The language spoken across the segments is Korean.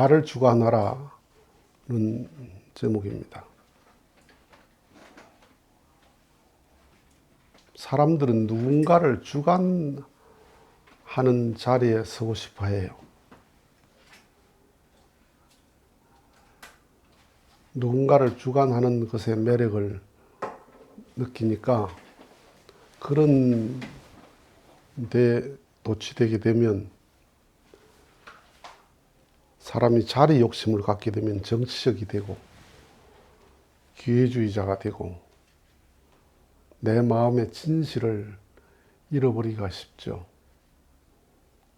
나를 주관하라는 제목입니다. 사람들은 누군가를 주관하는 자리에 서고 싶어 해요. 누군가를 주관하는 것의 매력을 느끼니까 그런 데 도취되게 되면 사람이 자리 욕심을 갖게 되면 정치적이 되고 기회주의자가 되고 내 마음의 진실을 잃어버리기가 쉽죠.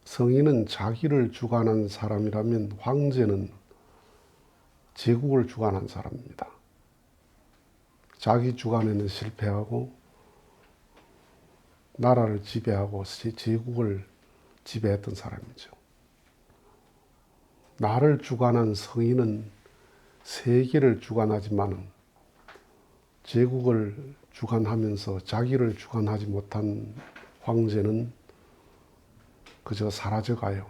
성인은 자기를 주관한 사람이라면 황제는 제국을 주관한 사람입니다. 자기 주관에는 실패하고 나라를 지배하고 제국을 지배했던 사람이죠. 나를 주관한 성인은 세계를 주관하지만 제국을 주관하면서 자기를 주관하지 못한 황제는 그저 사라져가요.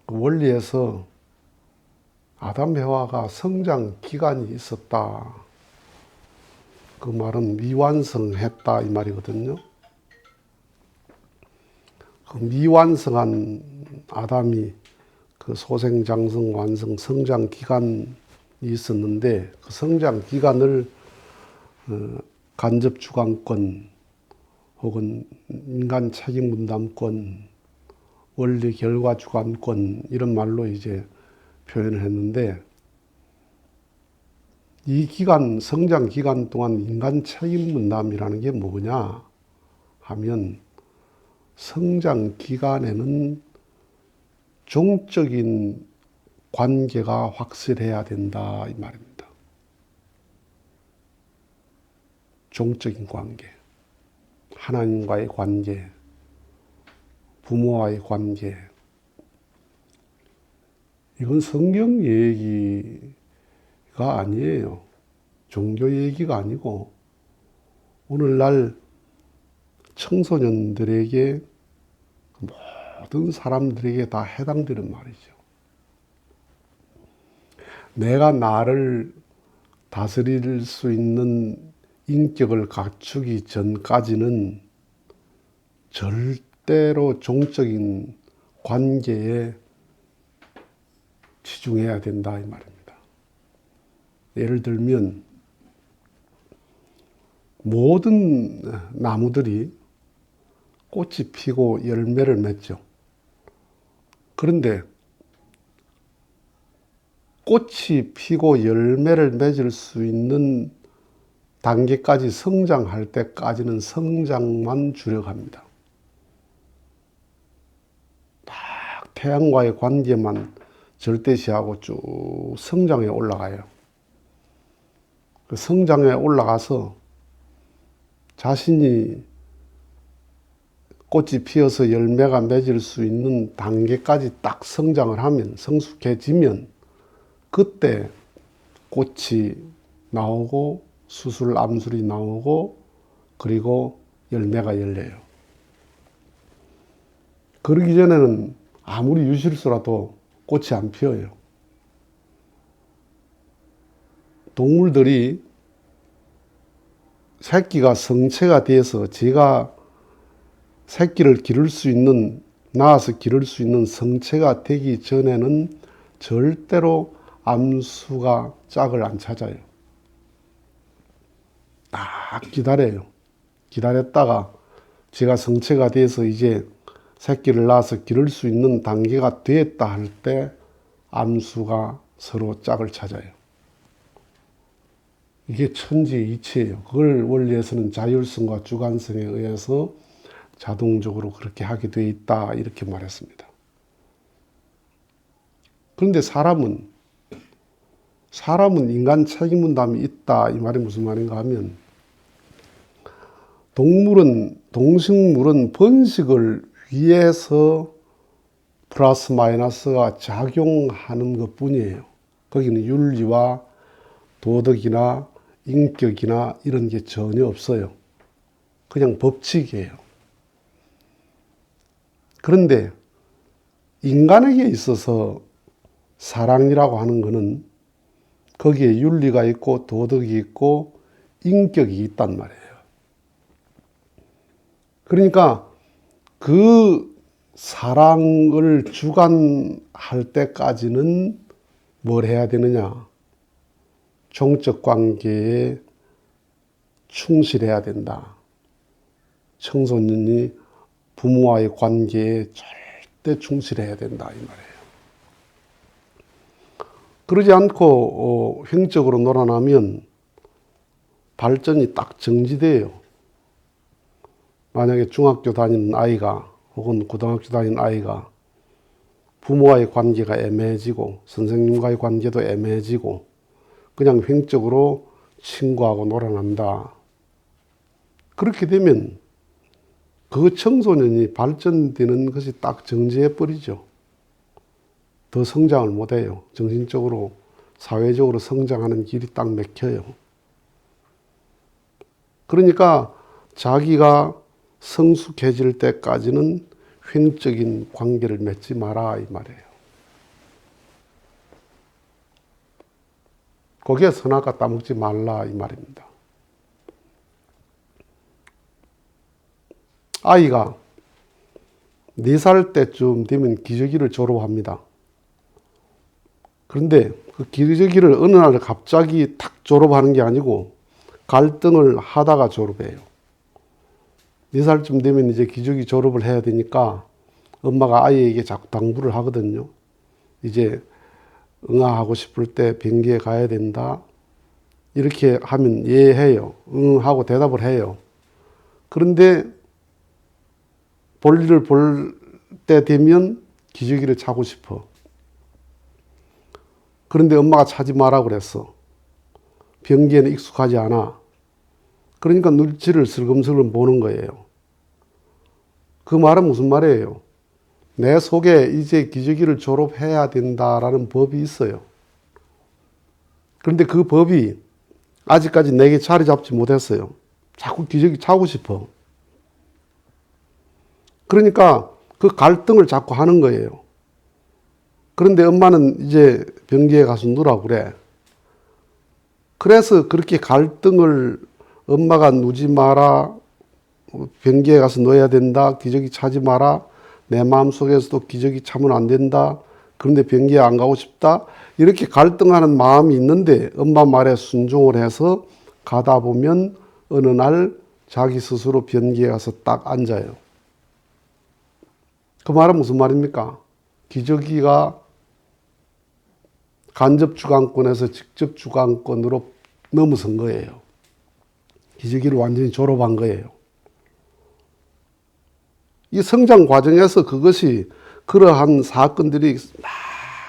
그 원리에서 아담 해와가 성장 기간이 있었다. 그 말은 미완성했다 이 말이거든요. 그 미완성한 아담이 그 소생장성 완성 성장 기간이 있었는데 그 성장 기간을 간접 주관권 혹은 인간 책임 분담권, 원리 결과 주관권 이런 말로 이제 표현을 했는데 이 기간, 성장 기간 동안 인간 책임 분담이라는 게 뭐냐 하면 성장 기간에는 종적인 관계가 확실해야 된다 이 말입니다. 종적인 관계, 하나님과의 관계, 부모와의 관계. 이건 성경 얘기가 아니에요. 종교 얘기가 아니고 오늘날 청소년들에게 모든 사람들에게 다 해당되는 말이죠. 내가 나를 다스릴 수 있는 인격을 갖추기 전까지는 절대로 종적인 관계에 치중해야 된다 이 말입니다. 예를 들면 모든 나무들이 꽃이 피고 열매를 맺죠. 그런데 꽃이 피고 열매를 맺을 수 있는 단계까지 성장할 때까지는 성장만 주력합니다. 딱 태양과의 관계만 절대시하고 쭉 성장에 올라가요. 그 성장에 올라가서 자신이 꽃이 피어서 열매가 맺을 수 있는 단계까지 딱 성장을 하면, 성숙해지면 그때 꽃이 나오고 수술, 암술이 나오고 그리고 열매가 열려요. 그러기 전에는 아무리 유실수라도 꽃이 안 피어요. 동물들이 새끼가 성체가 돼서 제가 새끼를 기를 수 있는, 낳아서 기를 수 있는 성체가 되기 전에는 절대로 암수가 짝을 안 찾아요. 딱 기다려요. 기다렸다가 제가 성체가 돼서 이제 새끼를 낳아서 기를 수 있는 단계가 됐다 할 때 암수가 서로 짝을 찾아요. 이게 천지이치예요. 그걸 원리에서는 자율성과 주관성에 의해서 자동적으로 그렇게 하게 돼 있다 이렇게 말했습니다. 그런데 사람은 인간 책임 분담이 있다 이 말이 무슨 말인가 하면 동식물은 번식을 위해서 플러스 마이너스가 작용하는 것 뿐이에요. 거기는 윤리와 도덕이나 인격이나 이런 게 전혀 없어요. 그냥 법칙이에요. 그런데 인간에게 있어서 사랑이라고 하는 것은 거기에 윤리가 있고 도덕이 있고 인격이 있단 말이에요. 그러니까 그 사랑을 주관할 때까지는 뭘 해야 되느냐? 종적 관계에 충실해야 된다. 청소년이 부모와의 관계에 절대 충실해야 된다 이 말이에요. 그러지 않고 횡적으로 놀아나면 발전이 딱 정지돼요. 만약에 중학교 다니는 아이가 혹은 고등학교 다니는 아이가 부모와의 관계가 애매해지고 선생님과의 관계도 애매해지고 그냥 횡적으로 친구하고 놀아난다. 그렇게 되면 그 청소년이 발전되는 것이 딱 정지해버리죠. 더 성장을 못해요. 정신적으로, 사회적으로 성장하는 길이 딱 막혀요. 그러니까 자기가 성숙해질 때까지는 횡적인 관계를 맺지 마라 이 말이에요. 거기에 선악과 따먹지 말라 이 말입니다. 아이가 4살 때쯤 되면 기저귀를 졸업합니다. 그런데 그 기저귀를 어느 날 갑자기 탁 졸업하는 게 아니고 갈등을 하다가 졸업해요. 4살쯤 되면 이제 기저귀 졸업을 해야 되니까 엄마가 아이에게 자꾸 당부를 하거든요. 이제 응아하고 싶을 때 변기에 가야 된다. 이렇게 하면 예 해요. 응 하고 대답을 해요. 그런데 볼일을 볼 때 되면 기저귀를 차고 싶어. 그런데 엄마가 차지 마라 그랬어. 변기에는 익숙하지 않아. 그러니까 눈치를 슬금슬금 보는 거예요. 그 말은 무슨 말이에요? 내 속에 이제 기저귀를 졸업해야 된다라는 법이 있어요. 그런데 그 법이 아직까지 내게 자리 잡지 못했어요. 자꾸 기저귀 차고 싶어. 그러니까 그 갈등을 자꾸 하는 거예요. 그런데 엄마는 이제 변기에 가서 누라고 그래. 그래서 그렇게 갈등을 엄마가 누지 마라, 변기에 가서 넣어야 된다, 기저귀 차지 마라, 내 마음속에서도 기저귀 차면 안 된다, 그런데 변기에 안 가고 싶다, 이렇게 갈등하는 마음이 있는데 엄마 말에 순종을 해서 가다 보면 어느 날 자기 스스로 변기에 가서 딱 앉아요. 그 말은 무슨 말입니까? 기저귀가 간접 주관권에서 직접 주관권으로 넘어선 거예요. 기저귀를 완전히 졸업한 거예요. 이 성장 과정에서 그것이 그러한 사건들이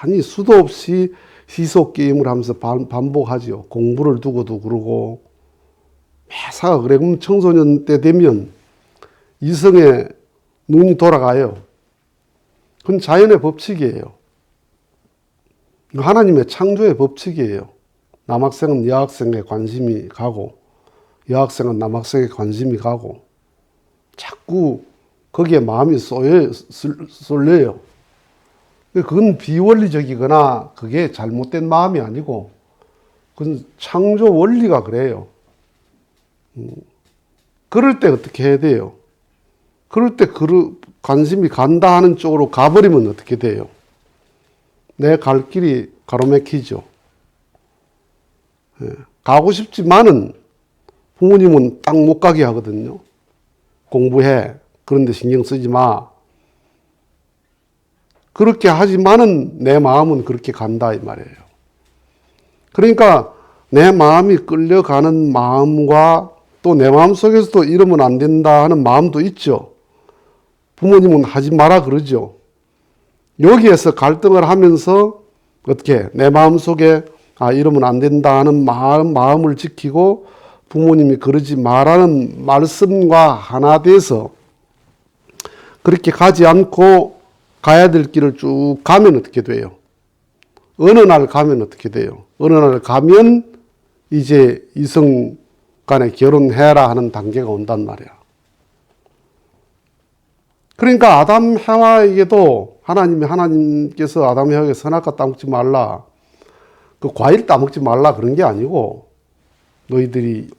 많이 수도 없이 시속 게임을 하면서 반복하죠. 공부를 두고도 그러고 매사가 그래. 그럼 청소년 때 되면 이성의 눈이 돌아가요. 그건 자연의 법칙이에요. 하나님의 창조의 법칙이에요. 남학생은 여학생에 관심이 가고 여학생은 남학생에 관심이 가고 자꾸 거기에 마음이 쏠려요. 그건 비원리적이거나 그게 잘못된 마음이 아니고 그건 창조 원리가 그래요. 그럴 때 어떻게 해야 돼요? 그럴 때 관심이 간다 하는 쪽으로 가버리면 어떻게 돼요? 내 갈 길이 가로막히죠. 가고 싶지만은 부모님은 딱 못 가게 하거든요. 공부해. 그런데 신경 쓰지 마. 그렇게 하지만은 내 마음은 그렇게 간다 이 말이에요. 그러니까 내 마음이 끌려가는 마음과 또 내 마음 속에서도 이러면 안 된다 하는 마음도 있죠. 부모님은 하지 마라 그러죠. 여기에서 갈등을 하면서 어떻게 내 마음 속에 이러면 안 된다 하는 마음을 지키고 부모님이 그러지 말라는 말씀과 하나 돼서 그렇게 가지 않고 가야 될 길을 쭉 가면 어떻게 돼요? 어느 날 가면 어떻게 돼요? 어느 날 가면 이제 이성 간에 결혼해라 하는 단계가 온단 말이야. 그러니까 아담 해와에게도 하나님께서 아담 해와에게 선악과 따먹지 말라, 그 과일 따먹지 말라 그런 게 아니고, 너희들이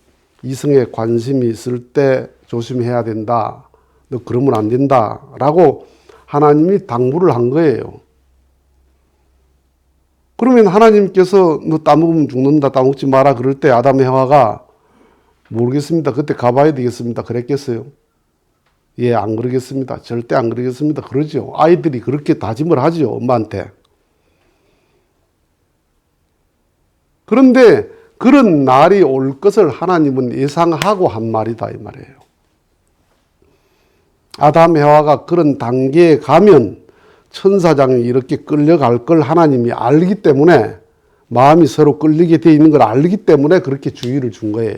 이성에 관심이 있을 때 조심해야 된다, 너 그러면 안 된다 라고 하나님이 당부를 한 거예요. 그러면 하나님께서 너 따먹으면 죽는다, 따먹지 마라 그럴 때 아담 해와가 모르겠습니다, 그때 가봐야 되겠습니다 그랬겠어요? 예, 안 그러겠습니다, 절대 안 그러겠습니다 그러죠. 아이들이 그렇게 다짐을 하죠, 엄마한테. 그런데 그런 날이 올 것을 하나님은 예상하고 한 말이다 이 말이에요. 아담 해와가 그런 단계에 가면 천사장이 이렇게 끌려갈 걸 하나님이 알기 때문에, 마음이 서로 끌리게 돼 있는 걸 알기 때문에 그렇게 주의를 준 거예요.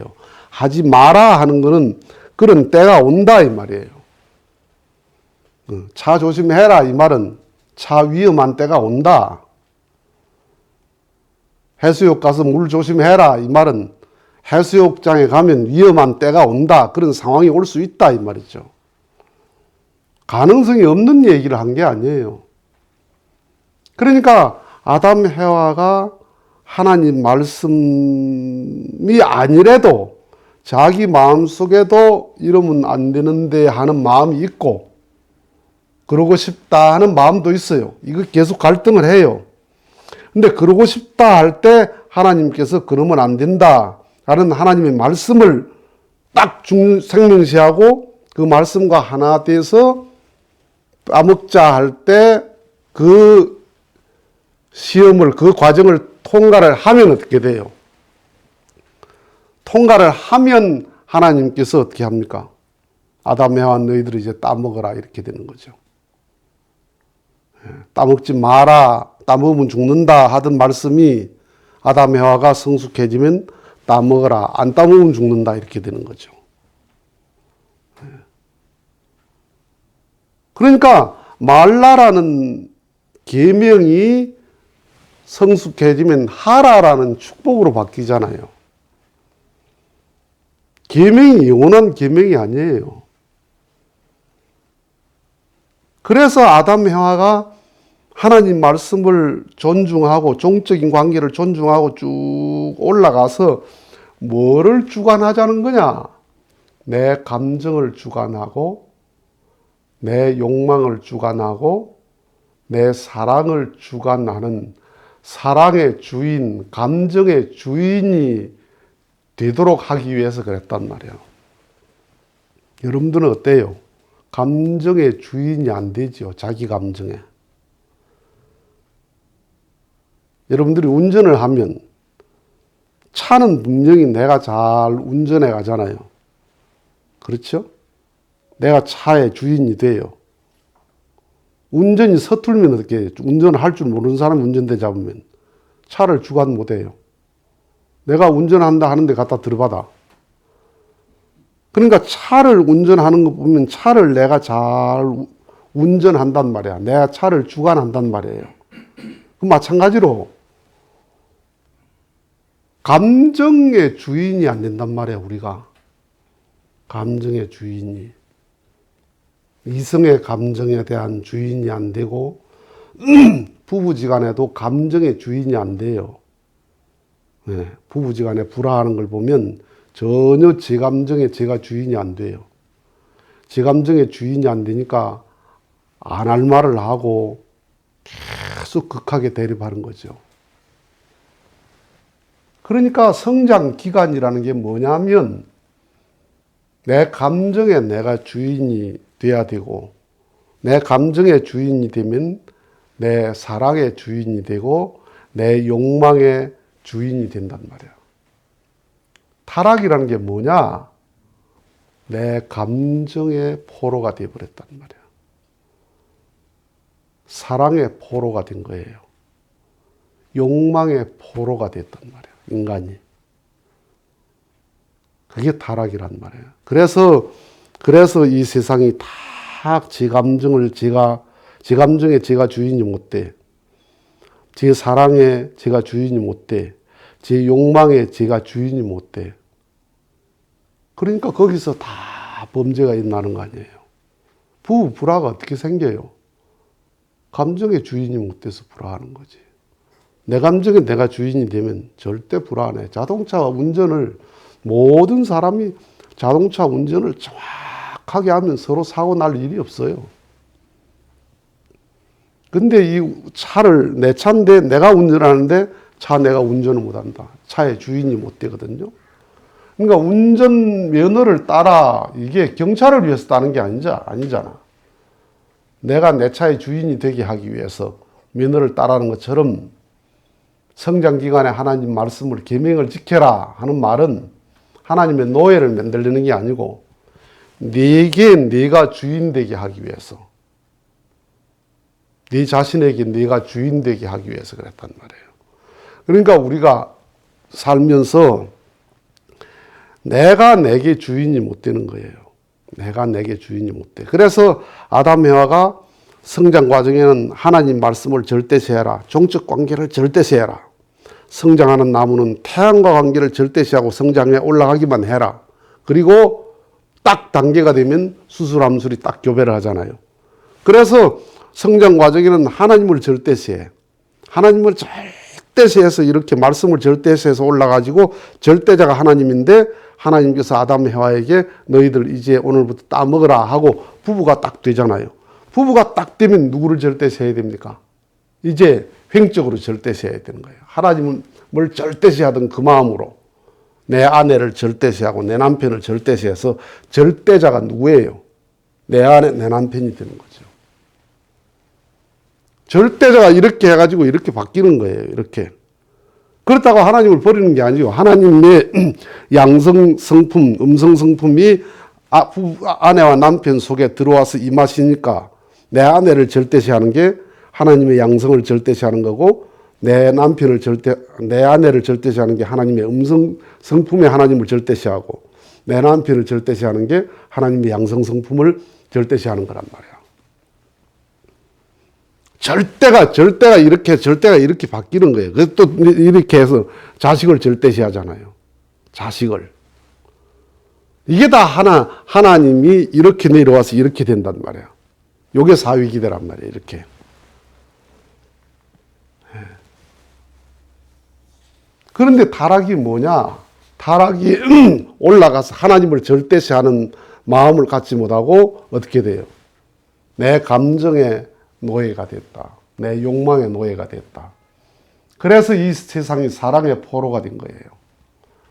하지 마라 하는 거는 그런 때가 온다 이 말이에요. 차 조심해라 이 말은 차 위험한 때가 온다. 해수욕 가서 물 조심해라 이 말은 해수욕장에 가면 위험한 때가 온다, 그런 상황이 올 수 있다 이 말이죠. 가능성이 없는 얘기를 한 게 아니에요. 그러니까 아담 해와가 하나님 말씀이 아니래도 자기 마음속에도 이러면 안 되는데 하는 마음이 있고, 그러고 싶다 하는 마음도 있어요. 이거 계속 갈등을 해요. 근데 그러고 싶다 할 때 하나님께서 그러면 안 된다 라는 하나님의 말씀을 딱 생명시하고 그 말씀과 하나 돼서 따먹자 할 때 그 시험을, 그 과정을 통과를 하면 어떻게 돼요? 통과를 하면 하나님께서 어떻게 합니까? 아담 해와 너희들이 이제 따먹어라 이렇게 되는 거죠. 따먹지 마라, 따먹으면 죽는다 하던 말씀이 아담 해와가 성숙해지면 따먹어라, 안 따먹으면 죽는다 이렇게 되는 거죠. 그러니까 말라라는 계명이 성숙해지면 하라라는 축복으로 바뀌잖아요. 계명이 영원한 계명이 아니에요. 그래서 아담 해와가 하나님 말씀을 존중하고 종적인 관계를 존중하고 쭉 올라가서 뭐를 주관하자는 거냐? 내 감정을 주관하고, 내 욕망을 주관하고, 내 사랑을 주관하는 사랑의 주인, 감정의 주인이 되도록 하기 위해서 그랬단 말이에요. 여러분들은 어때요? 감정의 주인이 안 되죠, 자기 감정에. 여러분들이 운전을 하면 차는 분명히 내가 잘 운전해 가잖아요. 그렇죠? 내가 차의 주인이 돼요. 운전이 서툴면 어떻게 해요? 운전을 할 줄 모르는 사람이 운전대 잡으면 차를 주관 못 해요. 내가 운전한다 하는데 갖다 들어받아. 그러니까 차를 운전하는 거 보면 차를 내가 잘 운전한단 말이야. 내가 차를 주관한단 말이에요. 그 마찬가지로 감정의 주인이 안 된단 말이야, 우리가. 감정의 주인이. 이성의 감정에 대한 주인이 안 되고, 부부지간에도 감정의 주인이 안 돼요. 네, 부부지간에 불화하는 걸 보면 전혀 제 감정에 제가 주인이 안 돼요. 제 감정에 주인이 안 되니까 안 할 말을 하고 계속 극하게 대립하는 거죠. 그러니까 성장 기간이라는 게 뭐냐면, 내 감정에 내가 주인이 돼야 되고, 내 감정의 주인이 되면 내 사랑의 주인이 되고, 내 욕망의 주인이 된단 말이야. 타락이라는 게 뭐냐? 내 감정의 포로가 되어버렸단 말이야. 사랑의 포로가 된 거예요. 욕망의 포로가 됐단 말이야, 인간이. 그게 타락이란 말이에요. 그래서 이 세상이 다 제 감정에 제가 주인이 못 돼. 제 사랑에 제가 주인이 못 돼. 제 욕망에 제가 주인이 못 돼. 그러니까 거기서 다 범죄가 일어나는 거 아니에요. 부부 불화가 어떻게 생겨요? 감정의 주인이 못 돼서 불화하는 거지. 내 감정에 내가 주인이 되면 절대 불화 안 해. 자동차 운전을 모든 사람이 자동차 운전을 정확하게 하면 서로 사고 날 일이 없어요. 근데 이 차를 내 차인데 내가 운전하는데 차 내가 운전을 못한다. 차의 주인이 못 되거든요. 그러니까 운전 면허를 따라 이게 경찰을 위해서 따는 게 아니잖아. 내가 내 차의 주인이 되게 하기 위해서 면허를 따라는 것처럼 성장기간에 하나님 말씀을 계명을 지켜라 하는 말은 하나님의 노예를 만들려는 게 아니고 네게 네가 주인 되게 하기 위해서, 네 자신에게 네가 주인 되게 하기 위해서 그랬단 말이에요. 그러니까 우리가 살면서 내가 내게 주인이 못 되는 거예요. 내가 내게 주인이 못 돼. 그래서 아담 해와가 성장 과정에는 하나님 말씀을 절대시해라. 종적 관계를 절대시해라. 성장하는 나무는 태양과 관계를 절대시하고 성장해 올라가기만 해라. 그리고 딱 단계가 되면 수술함술이 딱 교배를 하잖아요. 그래서 성장 과정에는 하나님을 절대시해. 하나님을 절대시해서 이렇게 말씀을 절대시해서 올라가지고 절대자가 하나님인데 하나님께서 아담 해와에게 너희들 이제 오늘부터 따먹으라 하고 부부가 딱 되잖아요. 부부가 딱 되면 누구를 절대시해야 됩니까? 이제 횡적으로 절대시해야 되는 거예요. 하나님을 절대시하던 그 마음으로 내 아내를 절대시하고 내 남편을 절대시해서 절대자가 누구예요? 내 아내, 내 남편이 되는 거죠. 절대자가 이렇게 해가지고 이렇게 바뀌는 거예요. 이렇게. 그렇다고 하나님을 버리는 게 아니고 하나님의 양성 성품, 음성 성품이 아내와 남편 속에 들어와서 임하시니까 내 아내를 절대시하는 게 하나님의 양성을 절대시하는 거고 내 아내를 절대시하는 게 하나님의 음성 성품의 하나님을 절대시하고 내 남편을 절대시하는 게 하나님의 양성 성품을 절대시하는 거란 말이야. 절대가 이렇게 바뀌는 거예요. 그래서 또 이렇게 해서 자식을 절대시하잖아요. 자식을. 이게 다 하나님이 이렇게 내려와서 이렇게 된단 말이야. 요게 사위기대란 말이에요. 이렇게. 그런데 타락이 뭐냐? 타락이 올라가서 하나님을 절대시하는 마음을 갖지 못하고 어떻게 돼요? 내 감정의 노예가 됐다. 내 욕망의 노예가 됐다. 그래서 이 세상이 사랑의 포로가 된 거예요.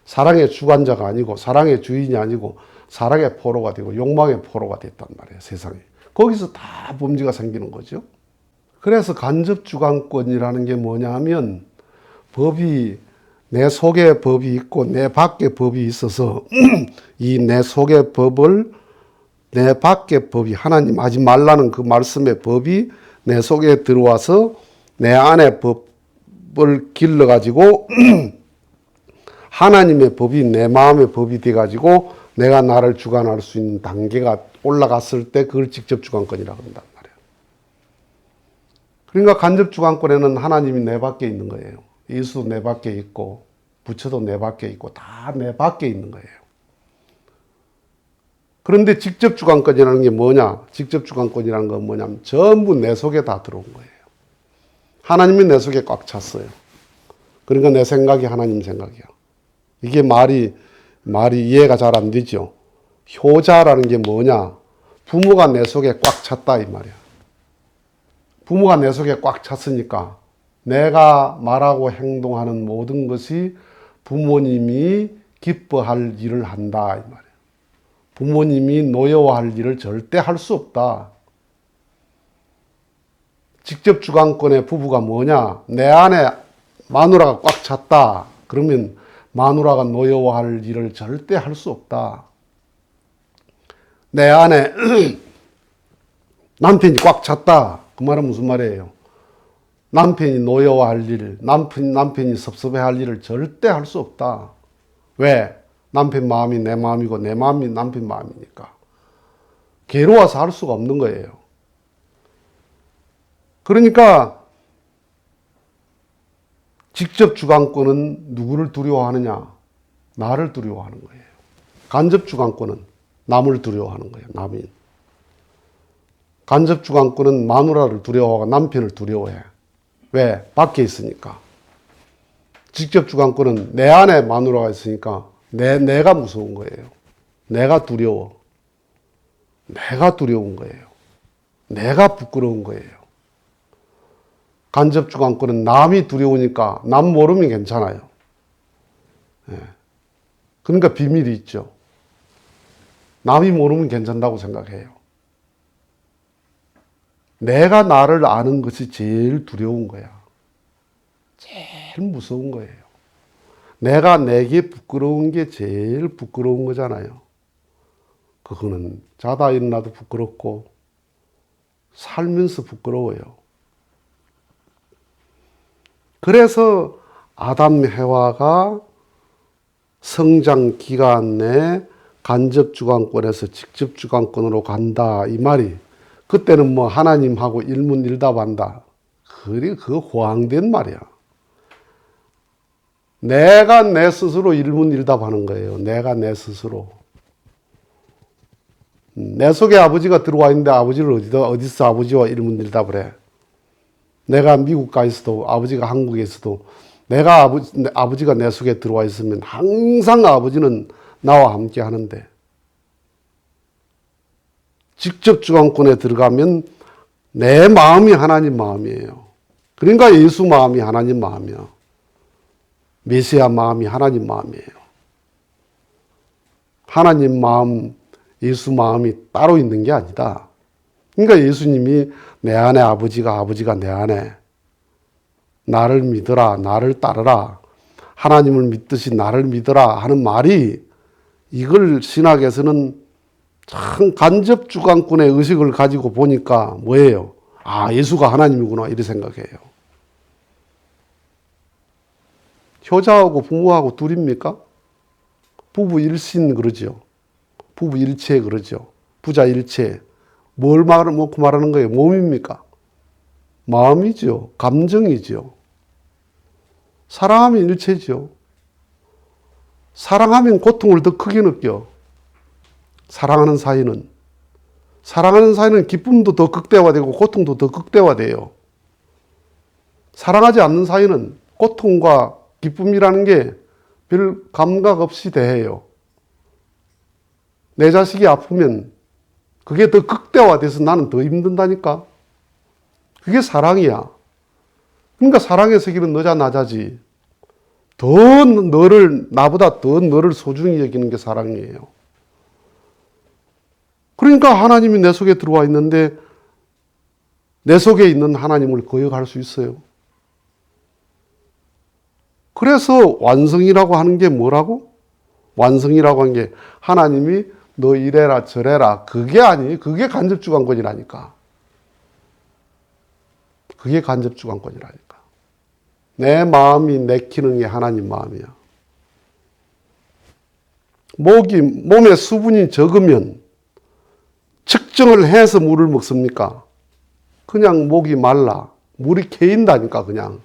사랑의 주관자가 아니고 사랑의 주인이 아니고 사랑의 포로가 되고 욕망의 포로가 됐단 말이에요. 세상이. 거기서 다 범죄가 생기는 거죠. 그래서 간접주관권이라는 게 뭐냐 하면 법이 내 속에 법이 있고 내 밖에 법이 있어서 이 내 속의 법을 내 밖의 법이 하나님 하지 말라는 그 말씀의 법이 내 속에 들어와서 내 안의 법을 길러가지고 하나님의 법이 내 마음의 법이 돼가지고 내가 나를 주관할 수 있는 단계가 올라갔을 때 그걸 직접 주관권이라고 한단 말이에요. 그러니까 간접 주관권에는 하나님이 내 밖에 있는 거예요. 예수도 내 밖에 있고 부처도 내 밖에 있고 다 내 밖에 있는 거예요. 그런데 직접 주관권이라는 게 뭐냐? 직접 주관권이라는 건 뭐냐면 전부 내 속에 다 들어온 거예요. 하나님이 내 속에 꽉 찼어요. 그러니까 내 생각이 하나님 생각이야. 이게 말이 이해가 잘 안 되죠. 효자라는 게 뭐냐? 부모가 내 속에 꽉 찼다 이 말이야. 부모가 내 속에 꽉 찼으니까 내가 말하고 행동하는 모든 것이 부모님이 기뻐할 일을 한다 이 말이야. 부모님이 노여워할 일을 절대 할 수 없다. 직접 주관권의 부부가 뭐냐? 내 안에 마누라가 꽉 찼다. 그러면 마누라가 노여워할 일을 절대 할 수 없다. 내 안에 남편이 꽉 찼다. 그 말은 무슨 말이에요? 남편이 노여워할 일, 남편이 섭섭해할 일을 절대 할 수 없다. 왜? 남편 마음이 내 마음이고 내 마음이 남편 마음이니까. 괴로워서 할 수가 없는 거예요. 그러니까 직접 주관권은 누구를 두려워하느냐? 나를 두려워하는 거예요. 간접 주관권은 남을 두려워하는 거예요. 남인. 간접 주관권은 마누라를 두려워하고 남편을 두려워해. 왜? 밖에 있으니까. 직접 주관권은 내 안에 마누라가 있으니까 내가 무서운 거예요. 내가 두려워. 내가 두려운 거예요. 내가 부끄러운 거예요. 간접 주관권은 남이 두려우니까 남 모르면 괜찮아요. 예. 그러니까 비밀이 있죠. 남이 모르면 괜찮다고 생각해요. 내가 나를 아는 것이 제일 두려운 거야. 제일 무서운 거예요. 내가 내게 부끄러운 게 제일 부끄러운 거잖아요. 그거는 자다 일어나도 부끄럽고 살면서 부끄러워요. 그래서 아담 해와가 성장 기간 내 간접 주관권에서 직접 주관권으로 간다 이 말이, 그때는 뭐 하나님하고 일문일답한다, 그거 호황된 말이야. 내가 내 스스로 일문일답하는 거예요. 내가 내 스스로. 내 속에 아버지가 들어와 있는데 아버지를 어디서 아버지와 일문일답을 해. 내가 미국 가 있어도 아버지가 한국에 있어도 내가 아버지가 내 속에 들어와 있으면 항상 아버지는 나와 함께 하는데, 직접 주관권에 들어가면 내 마음이 하나님 마음이에요. 그러니까 예수 마음이 하나님 마음이야. 메시아 마음이 하나님 마음이에요. 하나님 마음, 예수 마음이 따로 있는 게 아니다. 그러니까 예수님이 내 안에 아버지가 내 안에, 나를 믿어라, 나를 따르라, 하나님을 믿듯이 나를 믿어라 하는 말이, 이걸 신학에서는 참 간접 주관권의 의식을 가지고 보니까 뭐예요? 아, 예수가 하나님이구나 이렇게 생각해요. 효자하고 부모하고 둘입니까? 부부 일신 그러죠. 부부 일체 그러죠. 부자 일체. 뭘 먹고 말하는 거예요? 몸입니까? 마음이죠. 감정이죠. 사랑하면 일체죠. 사랑하면 고통을 더 크게 느껴. 사랑하는 사이는 기쁨도 더 극대화되고 고통도 더 극대화돼요. 사랑하지 않는 사이는 고통과 기쁨이라는 게 별 감각 없이 대해요. 내 자식이 아프면 그게 더 극대화돼서 나는 더 힘든다니까. 그게 사랑이야. 그러니까 사랑의 세계는 너자 나자지. 나보다 더 너를 소중히 여기는 게 사랑이에요. 그러니까 하나님이 내 속에 들어와 있는데 내 속에 있는 하나님을 거역할 수 있어요. 그래서 완성이라고 하는 게 뭐라고? 완성이라고 하는 게 하나님이 너 이래라 저래라, 그게 아니에요. 그게 간접 주관권이라니까. 그게 간접 주관권이라니까. 내 마음이 내키는 게 하나님 마음이야. 몸에 수분이 적으면 측정을 해서 물을 먹습니까? 그냥 목이 말라. 물이 개인다니까, 그냥.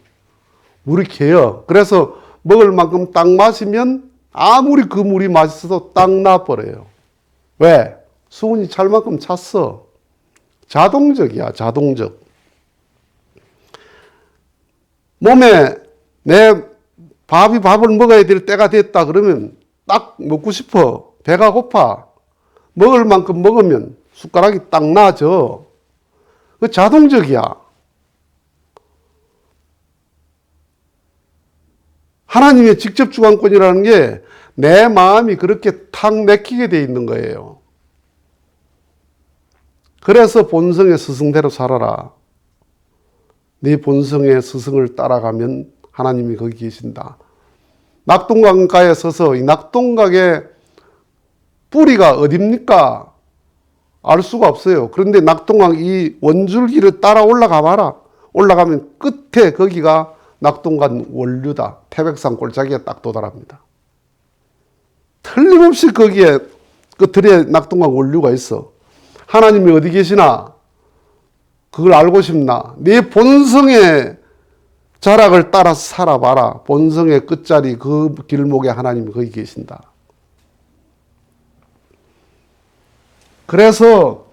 물이 개요. 그래서 먹을 만큼 딱 마시면 아무리 그 물이 맛있어도 딱 나버려요. 왜? 수분이 찰 만큼 찼어. 자동적이야, 자동적. 몸에 밥을 먹어야 될 때가 됐다 그러면 딱 먹고 싶어. 배가 고파. 먹을 만큼 먹으면 숟가락이 딱 나져. 그 자동적이야. 하나님의 직접 주관권이라는 게 내 마음이 그렇게 탁 내키게 돼 있는 거예요. 그래서 본성의 스승대로 살아라. 네 본성의 스승을 따라가면 하나님이 거기 계신다. 낙동강가에 서서 이 낙동강의 뿌리가 어딥니까? 알 수가 없어요. 그런데 낙동강 이 원줄기를 따라 올라가 봐라. 올라가면 끝에 거기가 낙동강 원류다. 태백산 골짜기에 딱 도달합니다. 틀림없이 거기에 끝에 낙동강 원류가 있어. 하나님이 어디 계시나? 그걸 알고 싶나? 네 본성의 자락을 따라 살아봐라. 본성의 끝자리 그 길목에 하나님이 거기 계신다. 그래서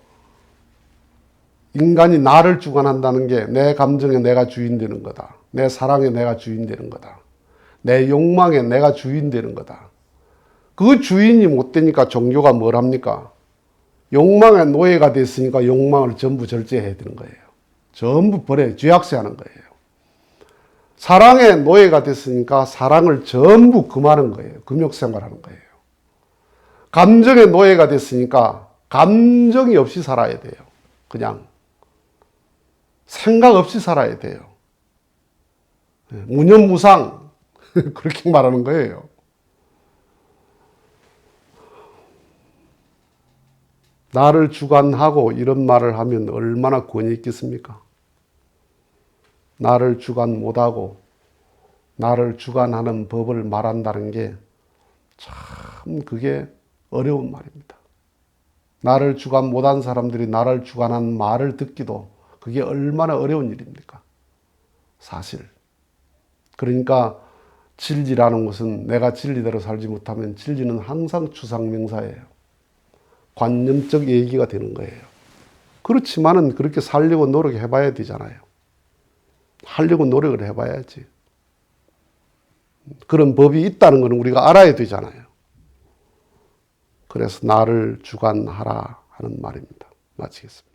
인간이 나를 주관한다는 게 내 감정에 내가 주인 되는 거다. 내 사랑에 내가 주인 되는 거다. 내 욕망에 내가 주인 되는 거다. 그 주인이 못 되니까 종교가 뭘 합니까? 욕망의 노예가 됐으니까 욕망을 전부 절제해야 되는 거예요. 전부 버려요. 죄악시하는 거예요. 사랑의 노예가 됐으니까 사랑을 전부 금하는 거예요. 금욕생활하는 거예요. 감정의 노예가 됐으니까 감정이 없이 살아야 돼요. 그냥 생각 없이 살아야 돼요. 무념무상 그렇게 말하는 거예요. 나를 주관하고 이런 말을 하면 얼마나 권위 있겠습니까? 나를 주관 못하고 나를 주관하는 법을 말한다는 게 참 그게 어려운 말입니다. 나를 주관 못한 사람들이 나를 주관한 말을 듣기도 그게 얼마나 어려운 일입니까? 사실. 그러니까 진리라는 것은 내가 진리대로 살지 못하면 진리는 항상 추상명사예요. 관념적 얘기가 되는 거예요. 그렇지만은 그렇게 살려고 노력해봐야 되잖아요. 하려고 노력을 해봐야지. 그런 법이 있다는 것은 우리가 알아야 되잖아요. 그래서 나를 주관하라 하는 말입니다. 마치겠습니다.